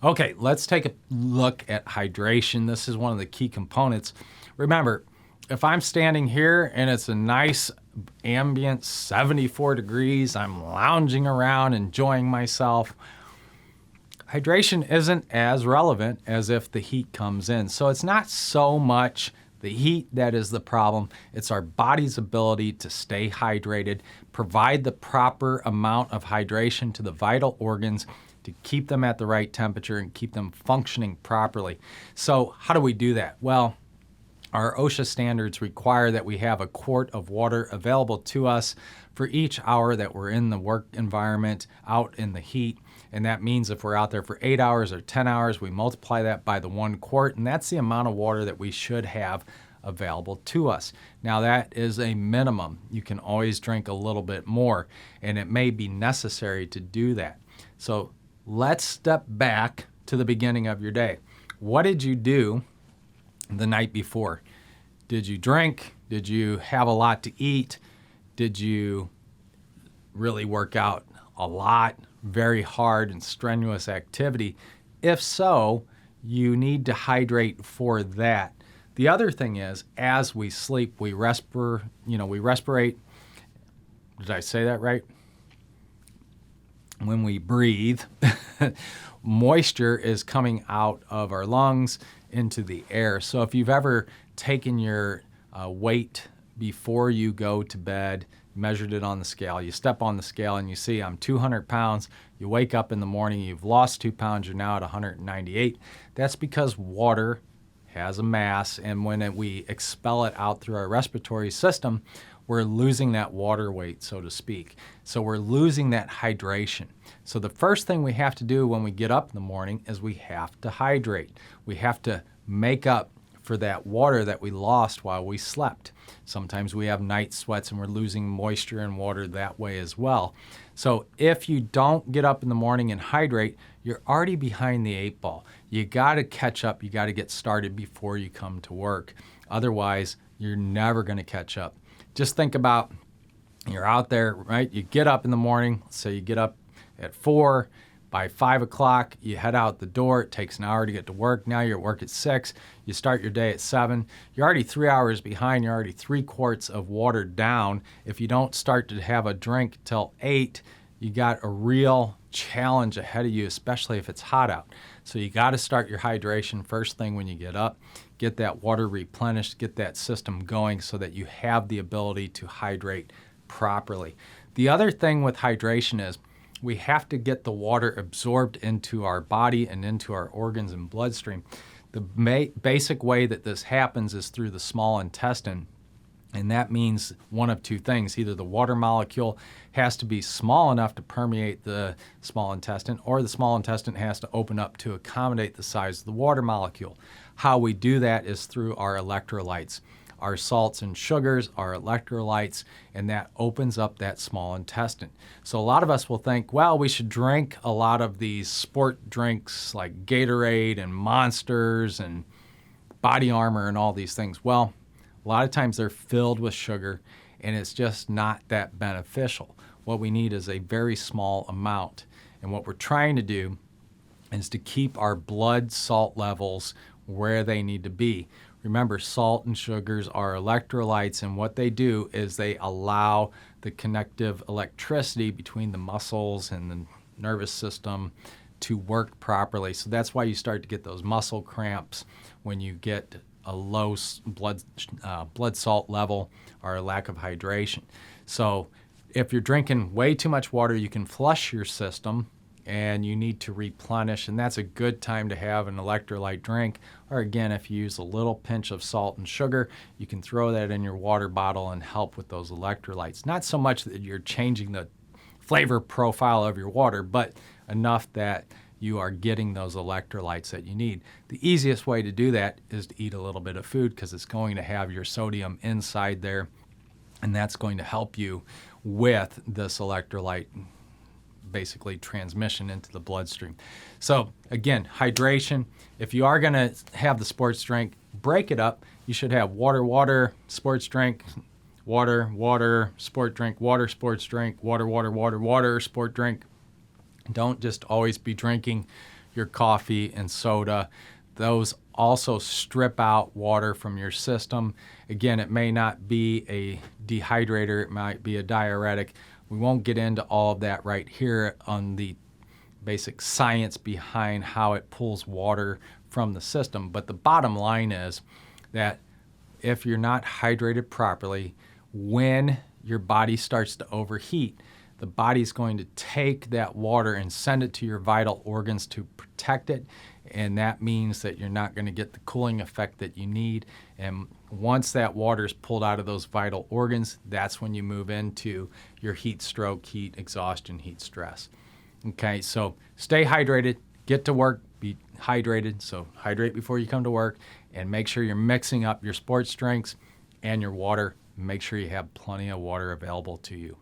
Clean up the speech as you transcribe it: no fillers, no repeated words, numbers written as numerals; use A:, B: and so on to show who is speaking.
A: Okay, let's take a look at hydration. This is one of the key components. Remember, if I'm standing here and it's a nice ambient 74 degrees, I'm lounging around enjoying myself, hydration isn't as relevant as if the heat comes in. So it's not so much the heat that is the problem. It's our body's ability to stay hydrated, provide the proper amount of hydration to the vital organs to keep them at the right temperature and keep them functioning properly. So how do we do that? Well, our OSHA standards require that we have a quart of water available to us for each hour that we're in the work environment, out in the heat. And that means if we're out there for 8 hours or 10 hours, we multiply that by the 1 quart, and that's the amount of water that we should have available to us. Now that is a minimum. You can always drink a little bit more, and it may be necessary to do that. So let's step back to the beginning of your day. What did you do the night before? Did you drink? Did you have a lot to eat? Did you really work out a lot, very hard and strenuous activity? If so, you need to hydrate for that. The other thing is, as we sleep, we respirate. Did I say that right? When we breathe, moisture is coming out of our lungs into the air. So if you've ever taken your weight before you go to bed, measured it on the scale, you step on the scale and you see I'm 200 pounds, you wake up in the morning, you've lost 2 pounds, you're now at 198. That's because water has a mass, and when we expel it out through our respiratory system, we're losing that water weight, so to speak. So we're losing that hydration. So the first thing we have to do when we get up in the morning is we have to hydrate. We have to make up for that water that we lost while we slept. Sometimes we have night sweats and we're losing moisture and water that way as well. So if you don't get up in the morning and hydrate, you're already behind the 8 ball. You got to catch up. You got to get started before you come to work. Otherwise, you're never going to catch up. Just think about, you're out there, right? You get up in the morning, so you get up at 4. By 5 o'clock, you head out the door. It takes an hour to get to work. Now you're at work at 6. You start your day at 7. You're already 3 hours behind. You're already 3 quarts of water down. If you don't start to have a drink till 8, you got a real challenge ahead of you, especially if it's hot out. So you got to start your hydration first thing when you get up. Get that water replenished, get that system going so that you have the ability to hydrate properly. The other thing with hydration is we have to get the water absorbed into our body and into our organs and bloodstream. The basic way that this happens is through the small intestine. And that means one of two things. Either the water molecule has to be small enough to permeate the small intestine, or the small intestine has to open up to accommodate the size of the water molecule. How we do that is through our electrolytes. Our salts and sugars are electrolytes, and that opens up that small intestine. So a lot of us will think, well, we should drink a lot of these sport drinks like Gatorade and Monsters and Body Armor and all these things. Well, a lot of times they're filled with sugar, and it's just not that beneficial. What we need is a very small amount. And what we're trying to do is to keep our blood salt levels where they need to be. Remember, salt and sugars are electrolytes, and what they do is they allow the connective electricity between the muscles and the nervous system to work properly. So that's why you start to get those muscle cramps when you get a low blood salt level or a lack of hydration. So if you're drinking way too much water, you can flush your system and you need to replenish, and that's a good time to have an electrolyte drink. Or again, if you use a little pinch of salt and sugar, you can throw that in your water bottle and help with those electrolytes. Not so much that you're changing the flavor profile of your water, but enough that you are getting those electrolytes that you need. The easiest way to do that is to eat a little bit of food, because it's going to have your sodium inside there, and that's going to help you with this electrolyte basically transmission into the bloodstream. So again, hydration. If you are going to have the sports drink, break it up. You should have water, water, sports drink, water, water, sport drink, water, sports drink, water, water, water, water, sport drink. Don't just always be drinking your coffee and soda. Those also strip out water from your system. Again, it may not be a dehydrator, it might be a diuretic. We won't get into all of that right here on the basic science behind how it pulls water from the system. But the bottom line is that if you're not hydrated properly, when your body starts to overheat, the body's going to take that water and send it to your vital organs to protect it. And that means that you're not going to get the cooling effect that you need. And once that water is pulled out of those vital organs, that's when you move into your heat stroke, heat exhaustion, heat stress. Okay, so stay hydrated, get to work, be hydrated. So hydrate before you come to work, and make sure you're mixing up your sports drinks and your water. Make sure you have plenty of water available to you.